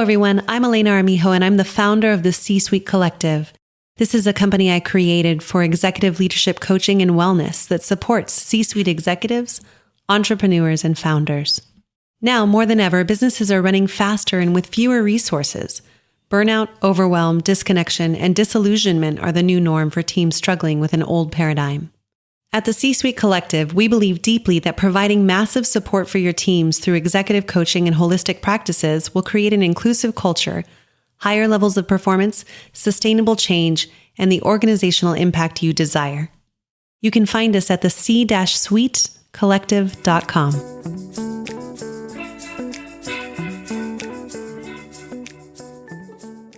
everyone. I'm Elena Armijo, and I'm the founder of the C-Suite Collective. This is a company I created for executive leadership coaching and wellness that supports C-suite executives, entrepreneurs, and founders. Now, more than ever, businesses are running faster and with fewer resources. Burnout, overwhelm, disconnection, and disillusionment are the new norm for teams struggling with an old paradigm. At the C-Suite Collective, we believe deeply that providing massive support for your teams through executive coaching and holistic practices will create an inclusive culture, higher levels of performance, sustainable change, and the organizational impact you desire. You can find us at the c-suitecollective.com.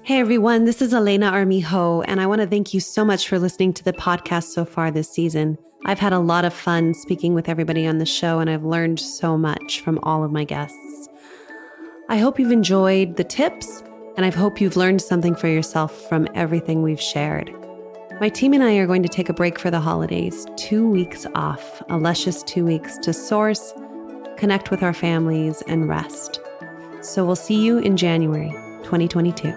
Hey everyone, this is Elena Armijo, and I want to thank you so much for listening to the podcast so far this season. I've had a lot of fun speaking with everybody on the show, and I've learned so much from all of my guests. I hope you've enjoyed the tips, and I hope you've learned something for yourself from everything we've shared. My team and I are going to take a break for the holidays, 2 weeks off, a luscious 2 weeks to source, connect with our families, and rest. So we'll see you in January 2022.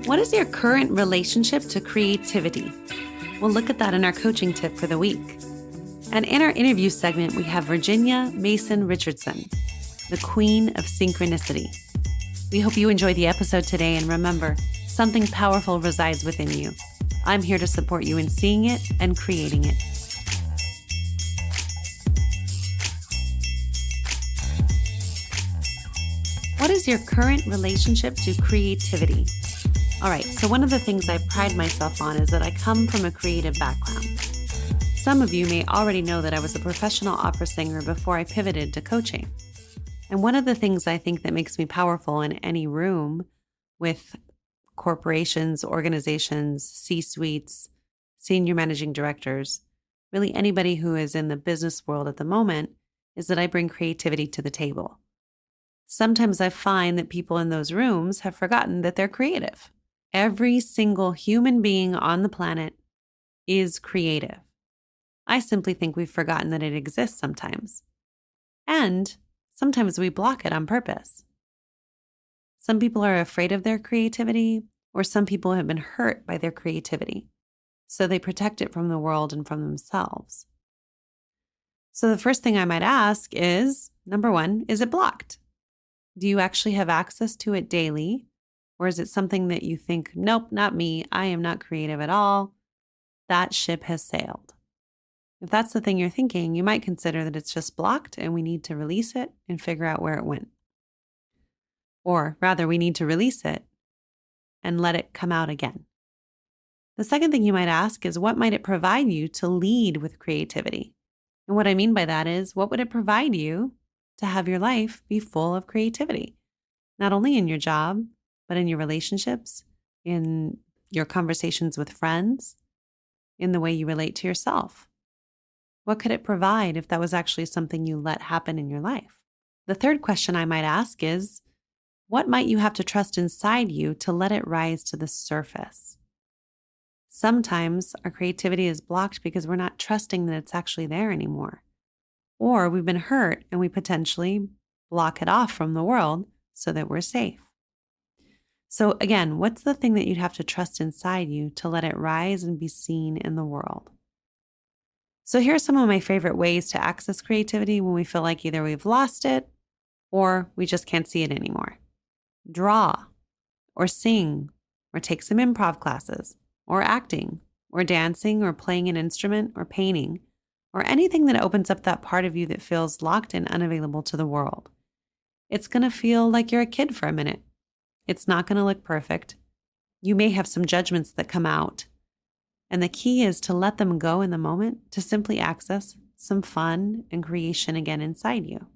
What is your current relationship to creativity? We'll look at that in our coaching tip for the week. And in our interview segment, we have Virginia Mason Richardson, the Queen of Synchronicity. We hope you enjoy the episode today, and remember, something powerful resides within you. I'm here to support you in seeing it and creating it. What is your current relationship to creativity? All right, so one of the things I pride myself on is that I come from a creative background. Some of you may already know that I was a professional opera singer before I pivoted to coaching. And one of the things I think that makes me powerful in any room with corporations, organizations, C-suites, senior managing directors, really anybody who is in the business world at the moment, is that I bring creativity to the table. Sometimes I find that people in those rooms have forgotten that they're creative. Every single human being on the planet is creative. I simply think we've forgotten that it exists sometimes. And sometimes we block it on purpose. Some people are afraid of their creativity, or some people have been hurt by their creativity, so they protect it from the world and from themselves. So the first thing I might ask is, number one, is it blocked? Do you actually have access to it daily? Or is it something that you think, nope, not me, I am not creative at all, that ship has sailed? If that's the thing you're thinking, you might consider that it's just blocked and we need to release it and figure out where it went. Or rather, we need to release it and let it come out again. The second thing you might ask is, what might it provide you to lead with creativity? And what I mean by that is, what would it provide you to have your life be full of creativity? Not only in your job, but in your relationships, in your conversations with friends, in the way you relate to yourself. What could it provide if that was actually something you let happen in your life? The third question I might ask is, what might you have to trust inside you to let it rise to the surface? Sometimes our creativity is blocked because we're not trusting that it's actually there anymore. Or we've been hurt and we potentially block it off from the world so that we're safe. So again, what's the thing that you'd have to trust inside you to let it rise and be seen in the world? So here are some of my favorite ways to access creativity when we feel like either we've lost it or we just can't see it anymore. Draw, or sing, or take some improv classes, or acting, or dancing, or playing an instrument, or painting, or anything that opens up that part of you that feels locked and unavailable to the world. It's going to feel like you're a kid for a minute. It's not going to look perfect. You may have some judgments that come out. And the key is to let them go in the moment, to simply access some fun and creation again inside you.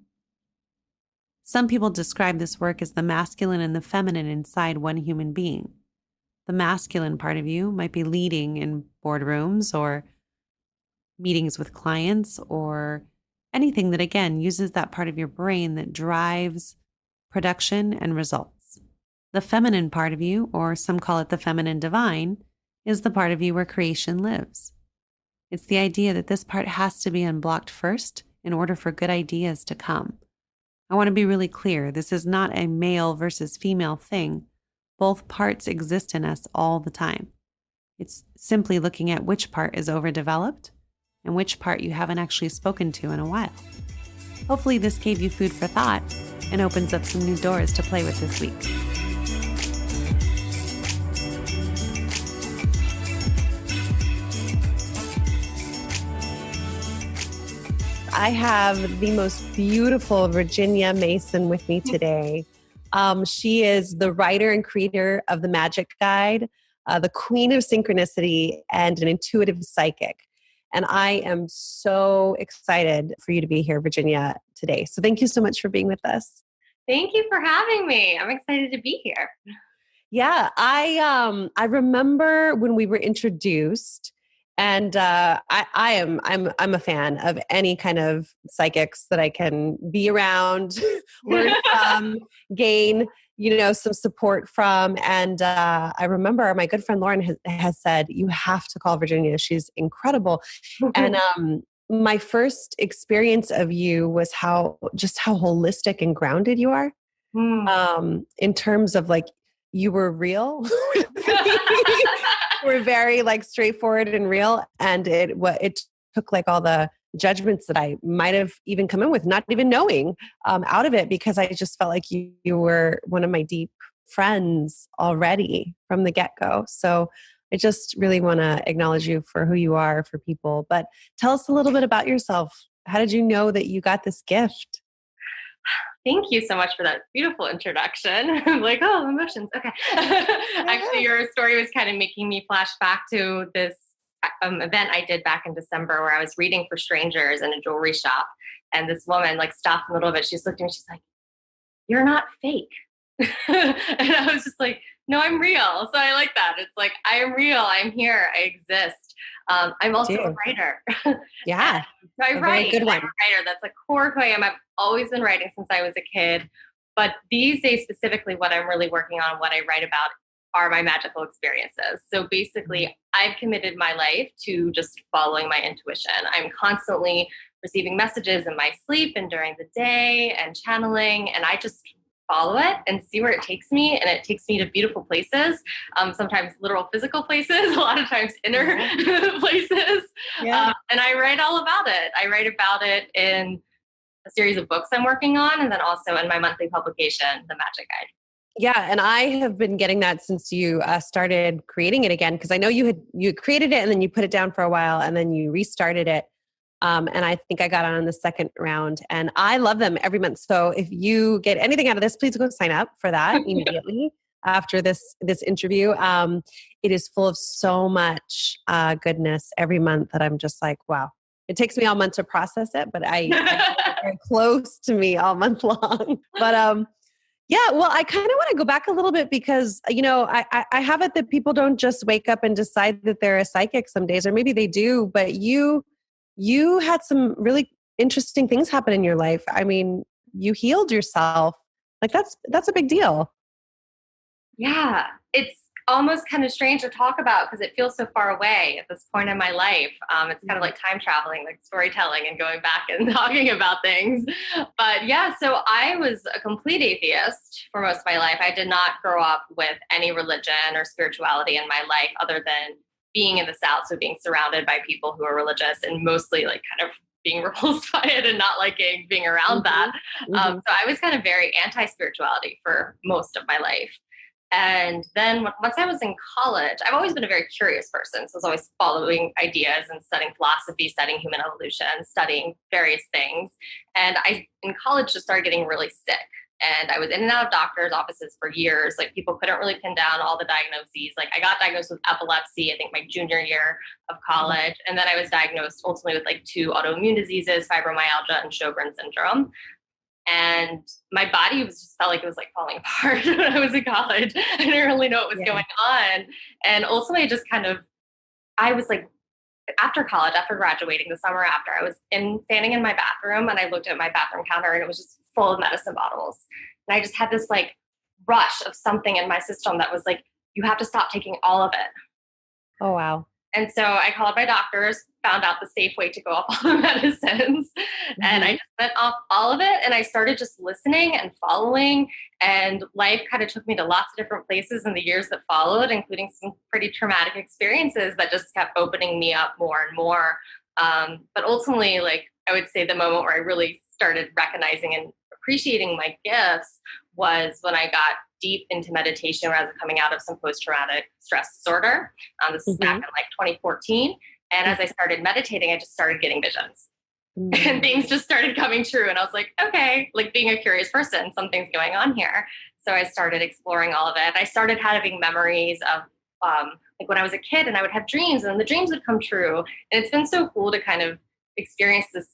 Some people describe this work as the masculine and the feminine inside one human being. The masculine part of you might be leading in boardrooms or meetings with clients or anything that, again, uses that part of your brain that drives production and results. The feminine part of you, or some call it the feminine divine, is the part of you where creation lives. It's the idea that this part has to be unblocked first in order for good ideas to come. I want to be really clear. This is not a male versus female thing. Both parts exist in us all the time. It's simply looking at which part is overdeveloped and which part you haven't actually spoken to in a while. Hopefully this gave you food for thought and opens up some new doors to play with this week. I have the most beautiful Virginia Mason with me today. She is the writer and creator of the Magic Guide, the Queen of Synchronicity, and an intuitive psychic. And I am so excited for you to be here, Virginia, today. So thank you so much for being with us. Thank you for having me. I'm excited to be here. Yeah, I remember when we were introduced, and I'm a fan of any kind of psychics that I can be around, learn from, gain some support from. And I remember my good friend Lauren has said, you have to call Virginia. She's incredible. And my first experience of you was how holistic and grounded you are. In terms of like, you were real. We're very like straightforward and real. And it took like all the judgments that I might have even come in with, not even knowing, out of it, because I just felt like you were one of my deep friends already from the get-go. So I just really want to acknowledge you for who you are for people. But tell us a little bit about yourself. How did you know that you got this gift? Thank you so much for that beautiful introduction. I'm like, oh, emotions. Okay. Actually, your story was kind of making me flash back to this event I did back in December where I was reading for strangers in a jewelry shop. And this woman like stopped in the middle of it. She's looked at me. She's like, you're not fake. And I was just like, no, I'm real. So I like that. It's like, I am real. I'm here. I exist. I'm also a writer. Yeah. So I write. Good one. I'm a writer. That's a core who I am. I've always been writing since I was a kid. But these days, specifically, what I'm really working on, what I write about, are my magical experiences. So basically, I've committed my life to just following my intuition. I'm constantly receiving messages in my sleep and during the day and channeling, and I just follow it and see where it takes me. And it takes me to beautiful places, sometimes literal physical places, a lot of times inner places. Yeah. And I write all about it. I write about it in a series of books I'm working on, and then also in my monthly publication, The Magic Guide. Yeah, and I have been getting that since you started creating it again, because I know you created it and then you put it down for a while and then you restarted it. And I think I got on the second round, and I love them every month. So if you get anything out of this, please go sign up for that immediately after this interview. It is full of so much goodness every month that I'm just like, wow. It takes me all month to process it, but I it's very close to me all month long. But yeah, well, I kind of want to go back a little bit because, I have it that people don't just wake up and decide that they're a psychic some days, or maybe they do, but you had some really interesting things happen in your life. I mean, you healed yourself. Like that's a big deal. Yeah, it's almost kind of strange to talk about because it feels so far away at this point in my life. It's kind of like time traveling, like storytelling and going back and talking about things. But yeah, so I was a complete atheist for most of my life. I did not grow up with any religion or spirituality in my life other than being in the South, so being surrounded by people who are religious and mostly like kind of being repulsed by it and not liking being around that. So I was kind of very anti-spirituality for most of my life. And then once I was in college, I've always been a very curious person. So I was always following ideas and studying philosophy, studying human evolution, studying various things. And I, in college, just started getting really sick. And I was in and out of doctors' offices for years. Like people couldn't really pin down all the diagnoses. Like I got diagnosed with epilepsy, I think my junior year of college. And then I was diagnosed ultimately with like 2 autoimmune diseases, fibromyalgia and Sjogren's syndrome. And my body was just felt like it was like falling apart when I was in college. I didn't really know what was going on. And ultimately just kind of, I was like, after college, after graduating the summer after, I was standing in my bathroom and I looked at my bathroom counter and it was just full of medicine bottles. And I just had this like rush of something in my system that was like, you have to stop taking all of it. Oh, wow. And so I called my doctors, found out the safe way to go off all the medicines, and I just went off all of it. And I started just listening and following. And life kind of took me to lots of different places in the years that followed, including some pretty traumatic experiences that just kept opening me up more and more. But ultimately, like I would say the moment where I really started recognizing and appreciating my gifts was when I got deep into meditation when I was coming out of some post-traumatic stress disorder. This is back in like 2014. And as I started meditating, I just started getting visions. And things just started coming true. And I was like, okay, like being a curious person, something's going on here. So I started exploring all of it. I started having memories of like when I was a kid, and I would have dreams and the dreams would come true. And it's been so cool to kind of experience this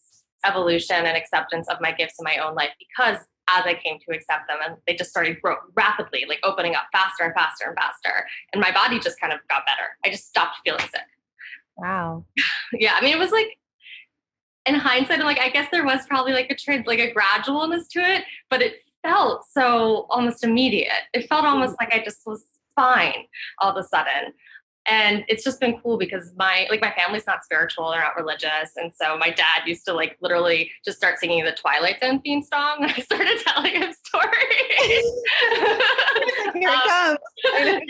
evolution and acceptance of my gifts in my own life, because as I came to accept them, and they just started rapidly, like opening up faster and faster and faster. And my body just kind of got better. I just stopped feeling sick. Wow. Yeah. I mean, it was like, in hindsight, I'm like, I guess there was probably like a gradualness to it, but it felt so almost immediate. It felt almost like I just was fine all of a sudden. And it's just been cool because my family's not spiritual, they're not religious. And so my dad used to like literally just start singing the Twilight Zone theme song when I started telling him stories. Here it comes. Yeah.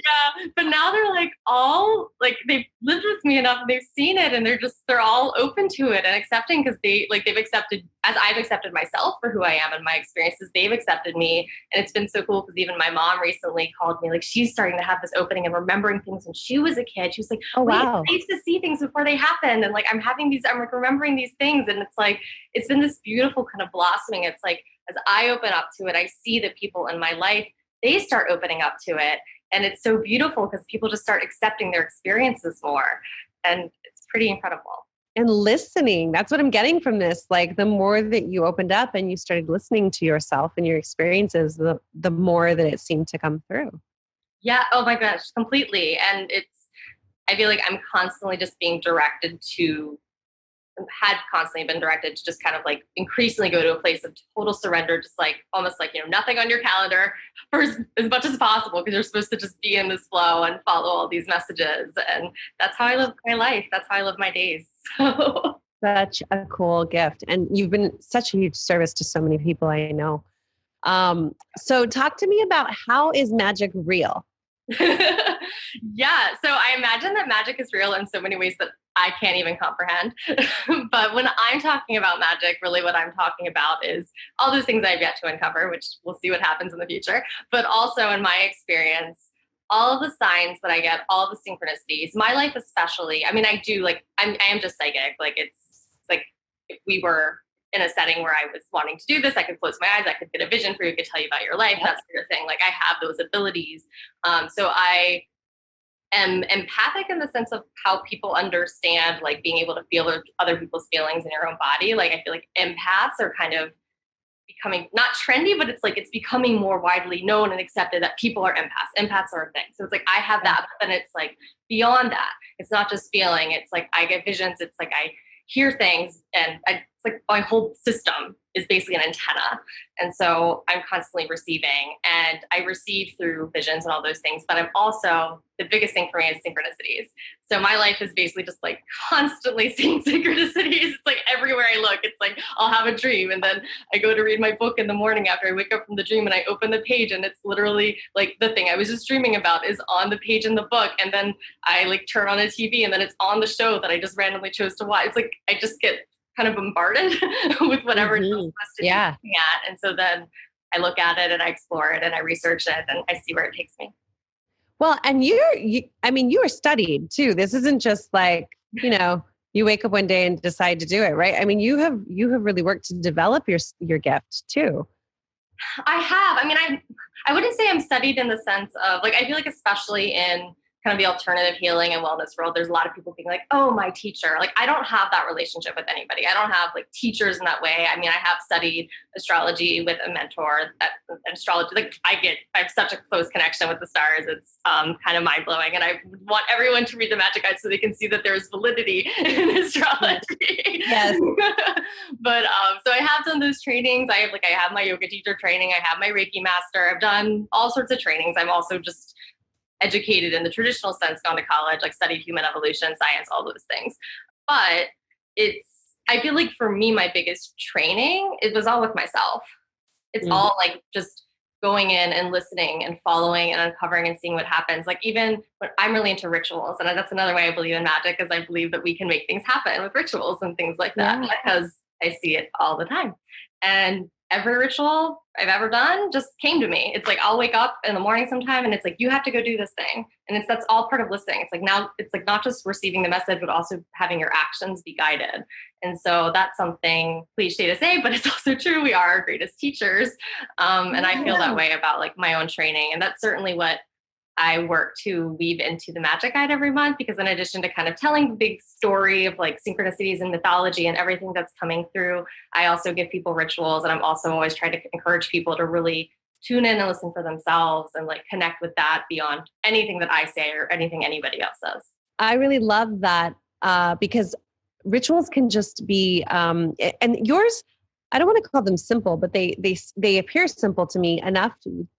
But now they're like all like, they've lived with me enough and they've seen it, and they're all open to it and accepting, because they've accepted, as I've accepted myself for who I am and my experiences, they've accepted me. And it's been so cool because even my mom recently called me, like she's starting to have this opening and remembering things when she was a kid. She was like, oh, wow. I used to see things before they happened. And like, I'm like remembering these things. And it's like, it's been this beautiful kind of blossoming. It's like, as I open up to it, I see the people in my life, they start opening up to it. And it's so beautiful because people just start accepting their experiences more. And it's pretty incredible. And listening, that's what I'm getting from this. Like the more that you opened up and you started listening to yourself and your experiences, the more that it seemed to come through. Yeah. Oh my gosh, completely. And I feel like I'm constantly just being constantly been directed to just kind of like increasingly go to a place of total surrender, just like almost like, nothing on your calendar for as much as possible, because you're supposed to just be in this flow and follow all these messages. And that's how I live my life. That's how I live my days. So. Such a cool gift. And you've been such a huge service to so many people I know. So talk to me about, how is magic real? Yeah. So I imagine that magic is real in so many ways that I can't even comprehend. But when I'm talking about magic, really what I'm talking about is all those things I've yet to uncover, which we'll see what happens in the future. But also in my experience, all of the signs that I get, all the synchronicities, my life especially. I mean, I am just psychic. Like it's like if we were in a setting where I was wanting to do this, I could close my eyes, I could get a vision for you, could tell you about your life, that sort of thing. Like I have those abilities. So I am empathic in the sense of how people understand, like being able to feel other people's feelings in your own body. Like I feel like empaths are kind of becoming not trendy, but it's like it's becoming more widely known and accepted that people are empaths. Empaths are a thing. So it's like I have that, but then it's like beyond that. It's not just feeling. It's like I get visions. It's like I hear things, and it's like my whole system is basically an antenna. And so I'm constantly receiving, and I receive through visions and all those things, but I'm also, the biggest thing for me is synchronicities. So my life is basically just like constantly seeing synchronicities. It's like everywhere I look, it's like I'll have a dream, and then I go to read my book in the morning after I wake up from the dream, and I open the page, and it's literally like the thing I was just dreaming about is on the page in the book. And then I like turn on a TV, and then it's on the show that I just randomly chose to watch. It's like I just get kind of bombarded with whatever it's supposed to be looking at. And so then I look at it and I explore it and I research it and I see where it takes me. Well, and you are studied too. This isn't just like, you wake up one day and decide to do it, right? I mean, you have really worked to develop your gift too. I have. I mean, I wouldn't say I'm studied in the sense of like, I feel like especially in kind of the alternative healing and wellness world, there's a lot of people being like, oh, my teacher. Like, I don't have that relationship with anybody. I don't have like teachers in that way. I mean, I have studied astrology with a mentor that astrology, like I have such a close connection with the stars. It's kind of mind blowing. And I want everyone to read the Magic Guide so they can see that there's validity in astrology. Yes. But so I have done those trainings. I have my yoga teacher training. I have my Reiki master. I've done all sorts of trainings. I'm also just educated in the traditional sense, gone to college, like studied human evolution, science, all those things. But I feel like for me, my biggest training, it was all with myself. It's all like just going in and listening and following and uncovering and seeing what happens. Like even when I'm really into rituals, and that's another way I believe in magic, is I believe that we can make things happen with rituals and things like that, because I see it all the time. And every ritual I've ever done just came to me. It's like, I'll wake up in the morning sometime and it's like, you have to go do this thing. And that's all part of listening. It's like, now it's like not just receiving the message, but also having your actions be guided. And so that's something cliche to say, but it's also true. We are our greatest teachers. And I feel that way about like my own training. And that's certainly what I work to weave into the Magic Guide every month, because in addition to kind of telling the big story of like synchronicities and mythology and everything that's coming through, I also give people rituals. And I'm also always trying to encourage people to really tune in and listen for themselves and like connect with that beyond anything that I say or anything anybody else says. I really love that because rituals can just be, and yours, I don't want to call them simple, but they appear simple to me enough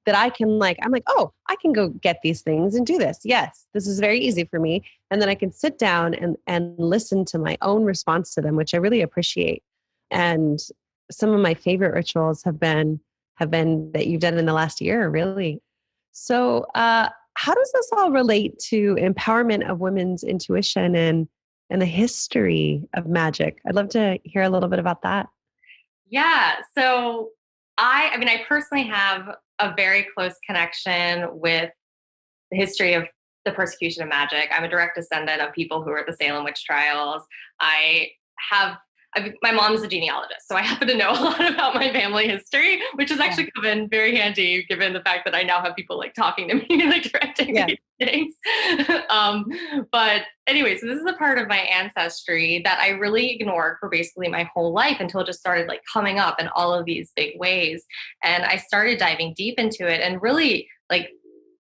that I'm like, oh, I can go get these things and do this. Yes, this is very easy for me. And then I can sit down and listen to my own response to them, which I really appreciate. And some of my favorite rituals have been that you've done in the last year, really. So how does this all relate to empowerment of women's intuition and the history of magic? I'd love to hear a little bit about that. Yeah. So I personally have a very close connection with the history of the persecution of magic. I'm a direct descendant of people who were at the Salem witch trials. My mom's a genealogist, so I happen to know a lot about my family history, which has actually come in very handy given the fact that I now have people like talking to me, like directing me things. But anyway, so this is a part of my ancestry that I really ignored for basically my whole life until it just started like coming up in all of these big ways. And I started diving deep into it and really like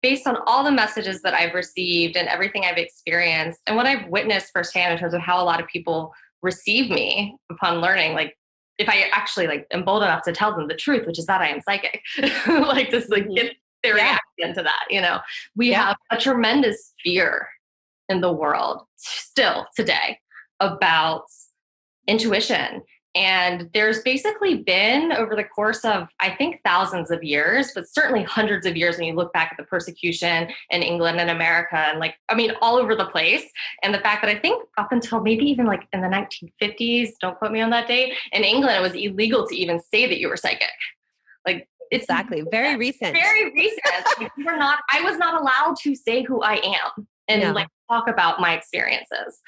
based on all the messages that I've received and everything I've experienced and what I've witnessed firsthand in terms of how a lot of people receive me upon learning, like if I actually like am bold enough to tell them the truth, which is that I am psychic, like just like get their reaction to that. You know, we have a tremendous fear in the world still today about intuition. And there's basically been over the course of, I think, thousands of years, but certainly hundreds of years when you look back at the persecution in England and America and like, I mean, all over the place. And the fact that I think up until maybe even like in the 1950s, don't quote me on that date, in England, it was illegal to even say that you were psychic. Like it's exactly very recent. Very recent. Like, I was not allowed to say who I am and like talk about my experiences.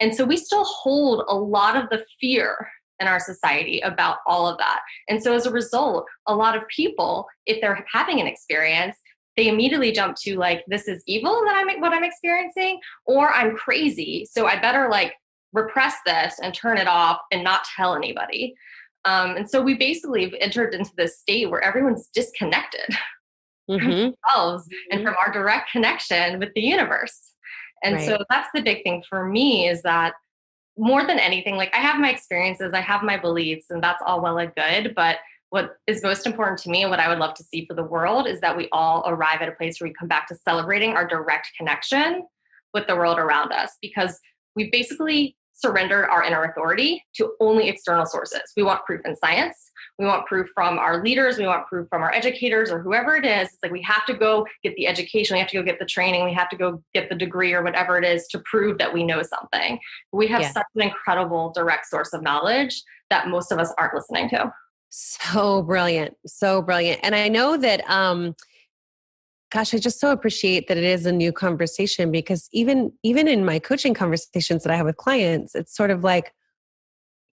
And so we still hold a lot of the fear in our society about all of that. And so as a result, a lot of people, if they're having an experience, they immediately jump to like, this is evil that what I'm experiencing, or I'm crazy. So I better like repress this and turn it off and not tell anybody. And so we basically have entered into this state where everyone's disconnected from themselves and from our direct connection with the universe. And so that's the big thing for me is that more than anything, like I have my experiences, I have my beliefs, and that's all well and good. But what is most important to me and what I would love to see for the world is that we all arrive at a place where we come back to celebrating our direct connection with the world around us, because we've basically surrendered our inner authority to only external sources. We want proof in science. We want proof from our leaders. We want proof from our educators or whoever it is. It's like we have to go get the education. We have to go get the training. We have to go get the degree or whatever it is to prove that we know something. We have such an incredible direct source of knowledge that most of us aren't listening to. So brilliant. So brilliant. And I know that, gosh, I just so appreciate that it is a new conversation, because even in my coaching conversations that I have with clients, it's sort of like,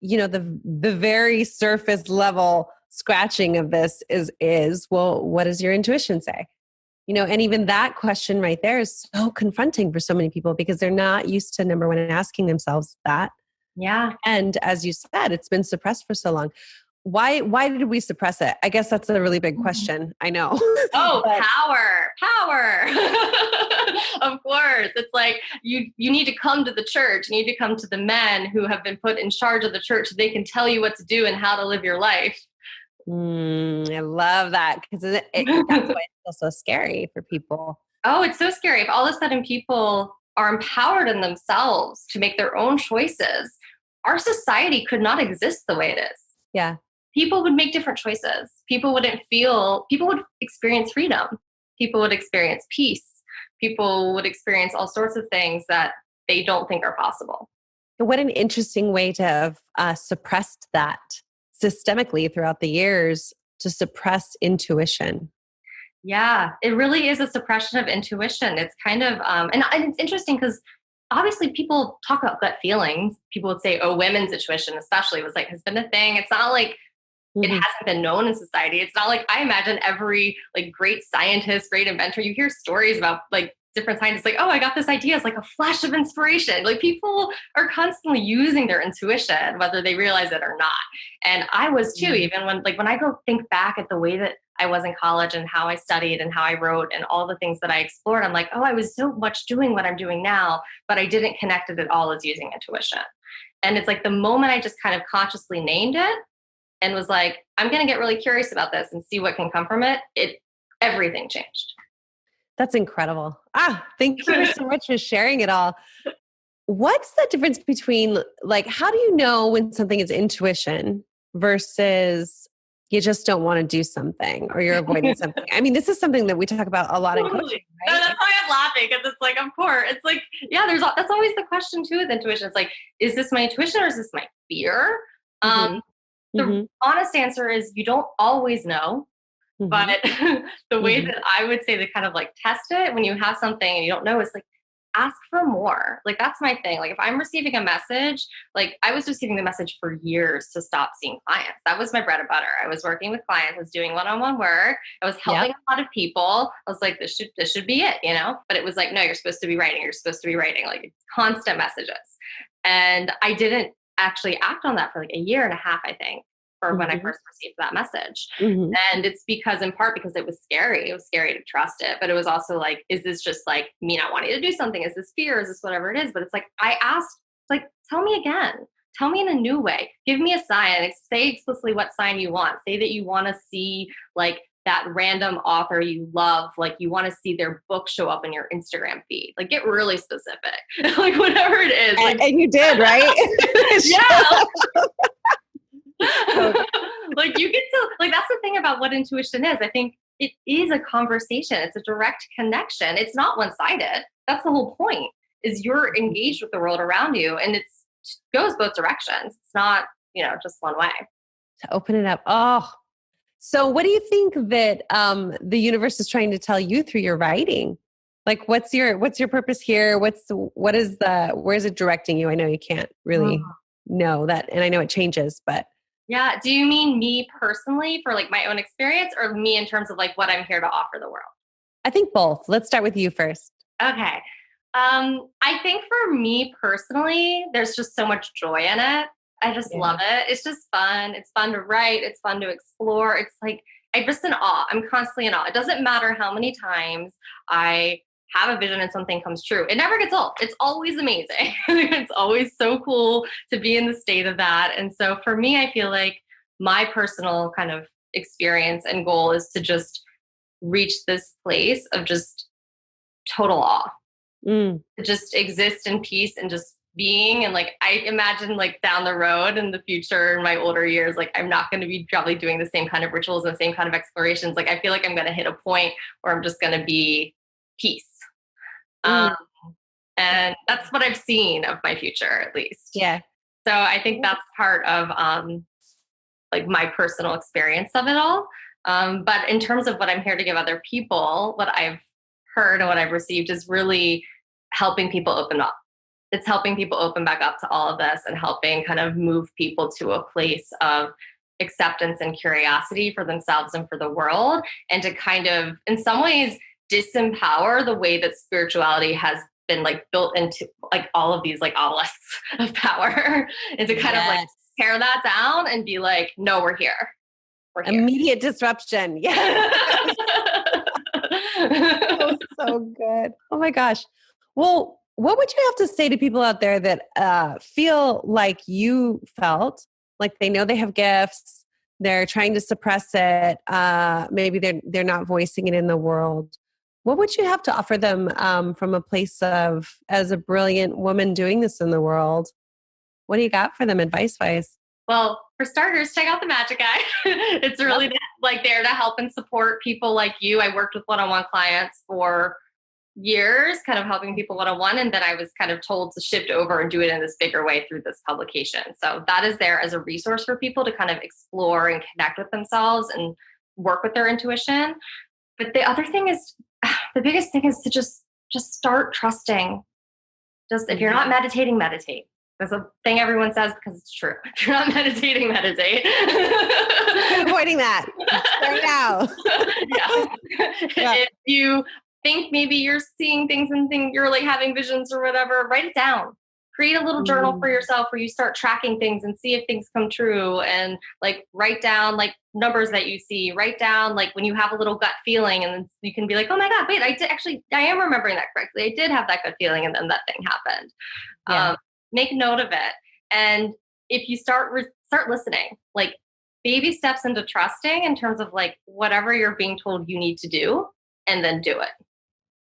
you know, the very surface level scratching of this is, well, what does your intuition say? And even that question right there is so confronting for so many people because they're not used to, number one, asking themselves that. Yeah. And as you said, it's been suppressed for so long. Why did we suppress it? I guess that's a really big question. I know. Oh, power. Of course. It's like you need to come to the church. You need to come to the men who have been put in charge of the church so they can tell you what to do and how to live your life. I love that because that's why it feels so scary for people. Oh, it's so scary. If all of a sudden people are empowered in themselves to make their own choices, our society could not exist the way it is. Yeah. People would make different choices. People would experience freedom. People would experience peace. People would experience all sorts of things that they don't think are possible. What an interesting way to have suppressed that systemically throughout the years, to suppress intuition. Yeah, it really is a suppression of intuition. It's kind of, and it's interesting because obviously people talk about gut feelings. People would say, oh, women's intuition especially has been a thing. It's not like it hasn't been known in society. It's not like, I imagine every great scientist, great inventor, you hear stories about different scientists oh, I got this idea. It's like a flash of inspiration. People are constantly using their intuition, whether they realize it or not. And I was too, even when I go think back at the way that I was in college and how I studied and how I wrote and all the things that I explored, I'm like, oh, I was so much doing what I'm doing now, but I didn't connect it at all as using intuition. And it's like the moment I just kind of consciously named it and was like, I'm going to get really curious about this and see what can come from it, everything changed. That's incredible. Thank you so much for sharing it all. What's the difference between how do you know when something is intuition versus you just don't want to do something or you're avoiding something? I mean, this is something that we talk about a lot in coaching, right? No, that's why I'm laughing because it's of course. It's yeah, that's always the question too with intuition. It's is this my intuition or is this my fear? The honest answer is you don't always know. But the way that I would say to kind of test it when you have something and you don't know is ask for more. That's my thing. If I'm receiving a message, I was receiving the message for years to stop seeing clients. That was my bread and butter. I was working with clients. I was doing one-on-one work. I was helping a lot of people. I was like, this should be it, But it was no, you're supposed to be writing. You're supposed to be writing. Constant messages. And I didn't actually act on that for a year and a half, I think, for when I first received that message. And it's in part because it was scary. It was scary to trust it. But it was also is this just me not wanting to do something? Is this fear? Is this whatever it is? But it's I asked, tell me again. Tell me in a new way. Give me a sign. Say explicitly what sign you want. Say that you want to see that random author you love. You want to see their book show up in your Instagram feed. Get really specific. Whatever it is. And you did, right? Yeah. You get to that's the thing about what intuition is. I think it is a conversation. It's a direct connection. It's not one-sided. That's the whole point, is you're engaged with the world around you and it goes both directions. It's not, just one way. To open it up. Oh, so what do you think that the universe is trying to tell you through your writing? What's your purpose here? Where is it directing you? I know you can't really know that. And I know it changes, but. Yeah. Do you mean me personally for my own experience or me in terms of what I'm here to offer the world? I think both. Let's start with you first. Okay. I think for me personally, there's just so much joy in it. I just love it. It's just fun. It's fun to write. It's fun to explore. It's I'm just in awe. I'm constantly in awe. It doesn't matter how many times I have a vision and something comes true. It never gets old. It's always amazing. It's always so cool to be in the state of that. And so for me, I feel my personal kind of experience and goal is to just reach this place of just total awe. To just exist in peace and just being. And I imagine down the road in the future, in my older years, I'm not going to be probably doing the same kind of rituals and the same kind of explorations. I feel I'm going to hit a point where I'm just going to be peace. And that's what I've seen of my future, at least. Yeah. So I think that's part of my personal experience of it all. But in terms of what I'm here to give other people, what I've heard and what I've received is really helping people open up. It's helping people open back up to all of this and helping kind of move people to a place of acceptance and curiosity for themselves and for the world. And to kind of, in some ways, disempower the way that spirituality has been like built into like all of these like obelisks of power, and to kind of like tear that down and be like, no, we're here. We're here. Immediate disruption. Yeah. So good. Oh my gosh. Well, what would you have to say to people out there that feel like you felt, like they know they have gifts, they're trying to suppress it, maybe they're not voicing it in the world? What would you have to offer them from a place of, as a brilliant woman doing this in the world? What do you got for them advice-wise? Well, for starters, check out the Magic Guide. It's really like there to help and support people like you. I worked with one-on-one clients for years, kind of helping people one-on-one. And then I was kind of told to shift over and do it in this bigger way through this publication. So that is there as a resource for people to kind of explore and connect with themselves and work with their intuition. But the other thing is, the biggest thing is to just start trusting. Just if you're not meditating, meditate. That's a thing everyone says because it's true. If you're not meditating, meditate. I'm avoiding that right now. Yeah. If you think maybe you're seeing things and think you're like having visions or whatever, write it down. Create a little journal for yourself where you start tracking things and see if things come true, and like write down like numbers that you see, write down like when you have a little gut feeling, and then you can be like, oh my God, wait, I am remembering that correctly. I did have that gut feeling and then that thing happened. Yeah. Make note of it. And if you start listening, like baby steps into trusting in terms of like whatever you're being told you need to do, and then do it.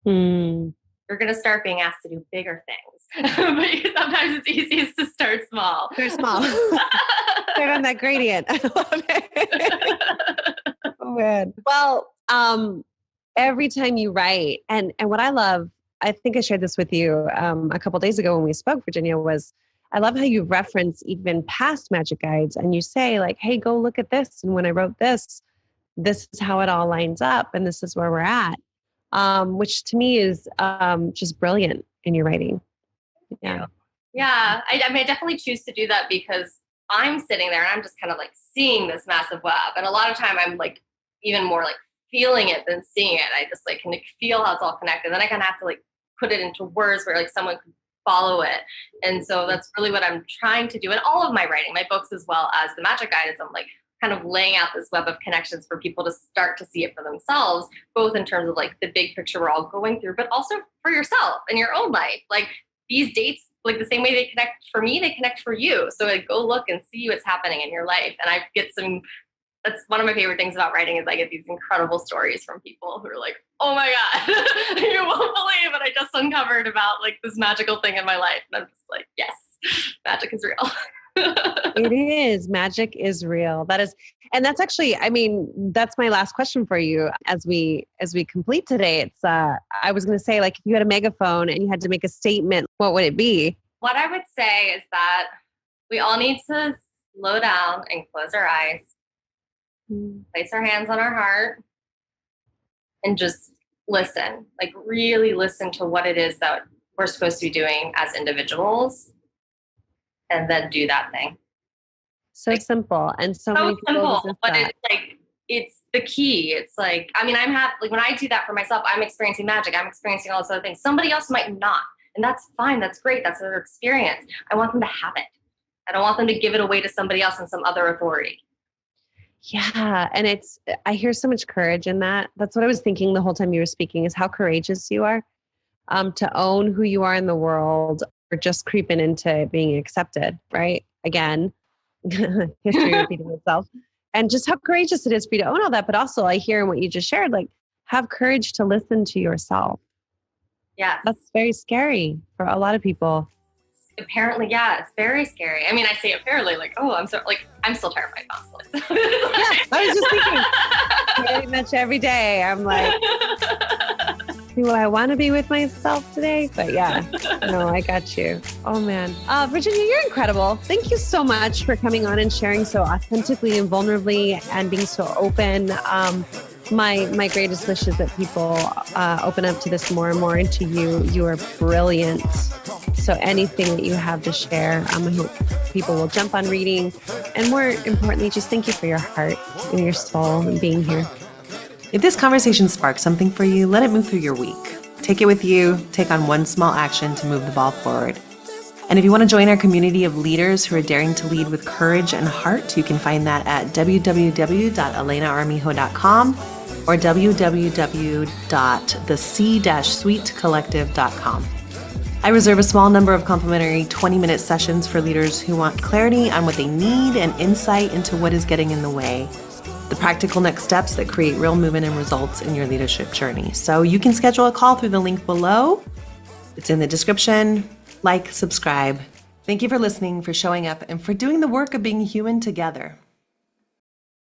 You're going to start being asked to do bigger things. But sometimes it's easiest to start small. Start small. Start on that gradient. I love it. Oh, man. Well, every time you write, and what I love, I think I shared this with you a couple of days ago when we spoke, Virginia, was I love how you reference even past magic guides, and you say like, hey, go look at this. And when I wrote this is how it all lines up, and this is where we're at. Which to me is just brilliant in your writing. Yeah. Yeah. I mean, I definitely choose to do that because I'm sitting there and I'm just kind of like seeing this massive web. And a lot of time I'm like even more like feeling it than seeing it. I just like can feel how it's all connected. Then I kind of have to like put it into words where like someone could follow it. And so that's really what I'm trying to do in all of my writing, my books as well as the Magic Guide, is I'm like kind of laying out this web of connections for people to start to see it for themselves, both in terms of like the big picture we're all going through, but also for yourself in your own life. Like these dates, like the same way they connect for me, they connect for you. So like go look and see what's happening in your life. And I get that's one of my favorite things about writing is I get these incredible stories from people who are like, oh my God, you won't believe what I just uncovered about like this magical thing in my life. And I'm just like, yes, magic is real. It is. Magic is real. That is, and that's actually, I mean, that's my last question for you as we complete today. It's, I was going to say, like, if you had a megaphone and you had to make a statement, what would it be? What I would say is that we all need to slow down and close our eyes, place our hands on our heart, and just listen, like really listen to what it is that we're supposed to be doing as individuals. And then do that thing. So like, simple. And so many people simple, but it's like, it's the key. It's like, I mean, like when I do that for myself, I'm experiencing magic. I'm experiencing all this other things. Somebody else might not. And that's fine. That's great. That's their experience. I want them to have it. I don't want them to give it away to somebody else and some other authority. Yeah. And I hear so much courage in that. That's what I was thinking the whole time you were speaking, is how courageous you are to own who you are in the world, or just creeping into being accepted, right? Again, history repeating itself. And just how courageous it is for you to own all that. But also I hear in what you just shared, like have courage to listen to yourself. Yeah. That's very scary for a lot of people. Apparently, yeah, it's very scary. I mean, I say it fairly, like, oh, I'm still terrified constantly. Yeah, I was just thinking, pretty much every day, I'm like, do I want to be with myself today? But yeah, no, I got you. Oh man. Virginia, you're incredible. Thank you so much for coming on and sharing so authentically and vulnerably and being so open. My greatest wish is that people open up to this more and more, and to you. You are brilliant. So anything that you have to share, I hope people will jump on reading. And more importantly, just thank you for your heart and your soul and being here. If this conversation sparks something for you, let it move through your week. Take it with you, take on one small action to move the ball forward. And if you want to join our community of leaders who are daring to lead with courage and heart, you can find that at www.elenaarmijo.com or www.thec-suitecollective.com. I reserve a small number of complimentary 20-minute sessions for leaders who want clarity on what they need and insight into what is getting in the way. The practical next steps that create real movement and results in your leadership journey. So you can schedule a call through the link below. It's in the description. Like, subscribe. Thank you for listening, for showing up, and for doing the work of being human together.